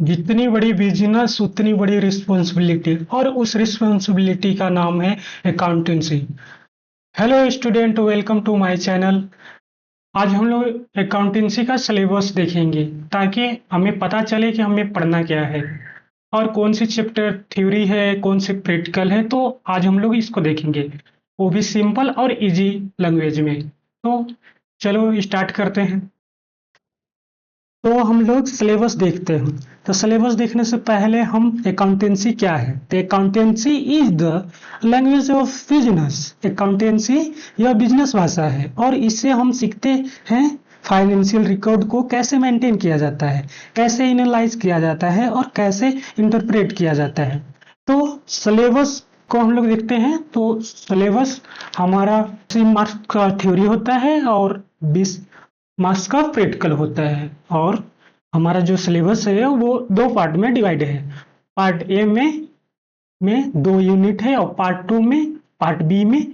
जितनी बड़ी बिजनेस उतनी बड़ी रिस्पॉन्सिबिलिटी, और उस रिस्पॉन्सिबिलिटी का नाम है accountancy. Hello student, welcome to my channel. आज हम लोग अकाउंटेंसी का सिलेबस देखेंगे ताकि हमें पता चले कि हमें पढ़ना क्या है और कौन सी चैप्टर थ्योरी है, कौन सी प्रैक्टिकल है। तो आज हम लोग इसको देखेंगे, वो भी सिंपल और इजी लैंग्वेज में। तो चलो स्टार्ट करते हैं। तो हम लोग सिलेबस देखते हैं। तो सिलेबस देखने से पहले हम अकाउंटेंसी क्या है, तो accountancy is the language of business. Accountancy यह बिजनेस भाषा है और इससे हम सीखते हैं फाइनेंशियल रिकॉर्ड को कैसे मेंटेन किया जाता है, कैसे एनालाइज किया जाता है और कैसे इंटरप्रेट किया जाता है। तो सिलेबस को हम लोग देखते हैं। तो सिलेबस हमारा 3 मार्क्स का थ्योरी होता है और 20 मार्क्स का प्रैक्टिकल होता है। और हमारा जो सिलेबस है वो 2 पार्ट में डिवाइड है। पार्ट ए में 2 यूनिट है और पार्ट बी में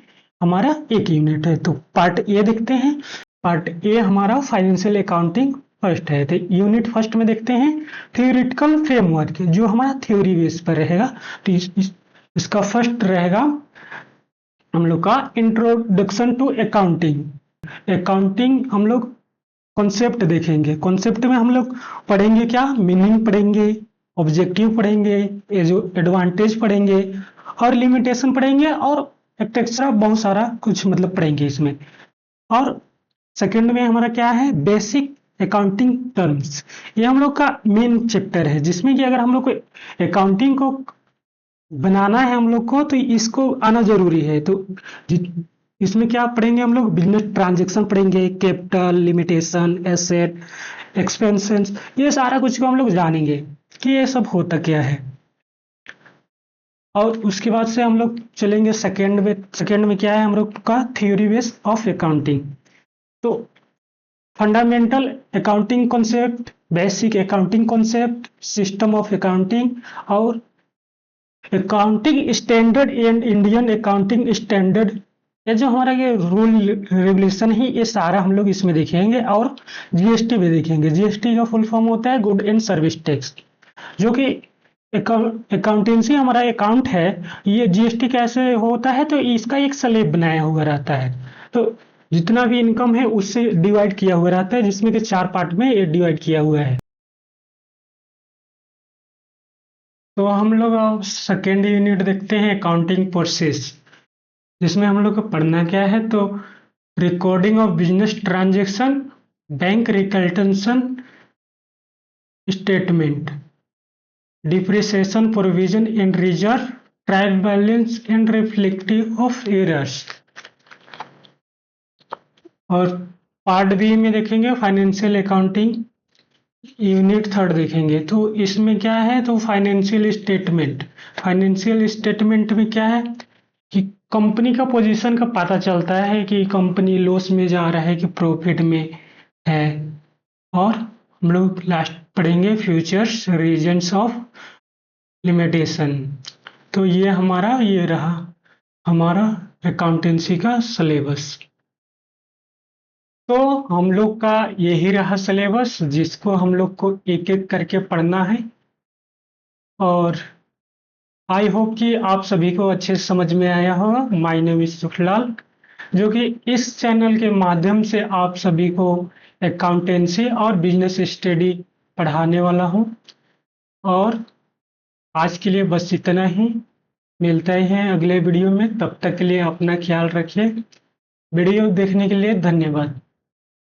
हमारा 1 यूनिट है। तो पार्ट ए देखते हैं। पार्ट ए हमारा फाइनेंशियल अकाउंटिंग फर्स्ट है। तो यूनिट फर्स्ट में देखते हैं थियोरिटिकल फ्रेमवर्क, जो हमारा थ्योरी बेस पर रहेगा। तो इसका फर्स्ट रहेगा हम लोग का इंट्रोडक्शन टू अकाउंटिंग। अकाउंटिंग हम लोग कॉन्सेप्ट देखेंगे। कॉन्सेप्ट में हम लोग पढ़ेंगे क्या, मीनिंग पढ़ेंगे, ऑब्जेक्टिव पढ़ेंगे, एडवांटेज पढ़ेंगे और लिमिटेशन पढ़ेंगे और एक्सेट्रा बहुत सारा कुछ मतलब पढ़ेंगे इसमें। और सेकंड में हमारा क्या है, बेसिक अकाउंटिंग टर्म्स। ये हम लोग का मेन चैप्टर है, जिसमें कि अगर हम लोग को अकाउंटिंग को बनाना है हम लोग को तो इसको आना जरूरी है। तो इसमें क्या पढ़ेंगे हम लोग, बिजनेस ट्रांजैक्शन पढ़ेंगे, कैपिटल, लिमिटेशन, एसेट, एक्सपेंसेस, ये सारा कुछ को हम लोग जानेंगे कि ये सब होता क्या है। और उसके बाद से हम लोग चलेंगे सेकंड में क्या है हम लोग का थ्योरी बेस ऑफ अकाउंटिंग। तो fundamental accounting concept, basic accounting concept, system of accounting और accounting standard and Indian accounting standard. ये जो हमारा ये रूल रेगुलेशन है, ये सारा हम लोग इसमें देखेंगे। और जीएसटी भी देखेंगे। जीएसटी का फुल फॉर्म होता है गुड एंड सर्विस टैक्स, जो कि अकाउंटेंसी हमारा अकाउंट है। ये जीएसटी कैसे होता है, तो इसका एक स्लैब बनाया हुआ रहता है। तो जितना भी इनकम है उससे डिवाइड किया हुआ रहता है, जिसमें कि 4 पार्ट में ये डिवाइड किया हुआ है। तो हम लोग अब सेकेंड यूनिट देखते हैं अकाउंटिंग प्रोसेस, जिसमें हम लोग को पढ़ना क्या है, तो recording of business transaction, bank reconciliation statement, depreciation provision and reserve, trial balance and reflective of errors. और पार्ट बी में देखेंगे फाइनेंशियल अकाउंटिंग, यूनिट थर्ड देखेंगे। तो इसमें क्या है, तो फाइनेंशियल स्टेटमेंट। फाइनेंशियल स्टेटमेंट में क्या है कि कंपनी का पोजीशन का पता चलता है कि कंपनी लॉस में जा रहा है कि प्रॉफिट में है। और हम लोग लास्ट पढ़ेंगे फ्यूचर्स रीजंस ऑफ लिमिटेशन। तो ये रहा हमारा अकाउंटेंसी का सिलेबस। तो हम लोग का यही रहा सिलेबस, जिसको हम लोग को एक एक करके पढ़ना है। और आई होप कि आप सभी को अच्छे से समझ में आया होगा। माय नेम इज सुखलाल, जो कि इस चैनल के माध्यम से आप सभी को अकाउंटेंसी और बिजनेस स्टडी पढ़ाने वाला हूं। और आज के लिए बस इतना ही। मिलते हैं अगले वीडियो में, तब तक के लिए अपना ख्याल रखिए। वीडियो देखने के लिए धन्यवाद।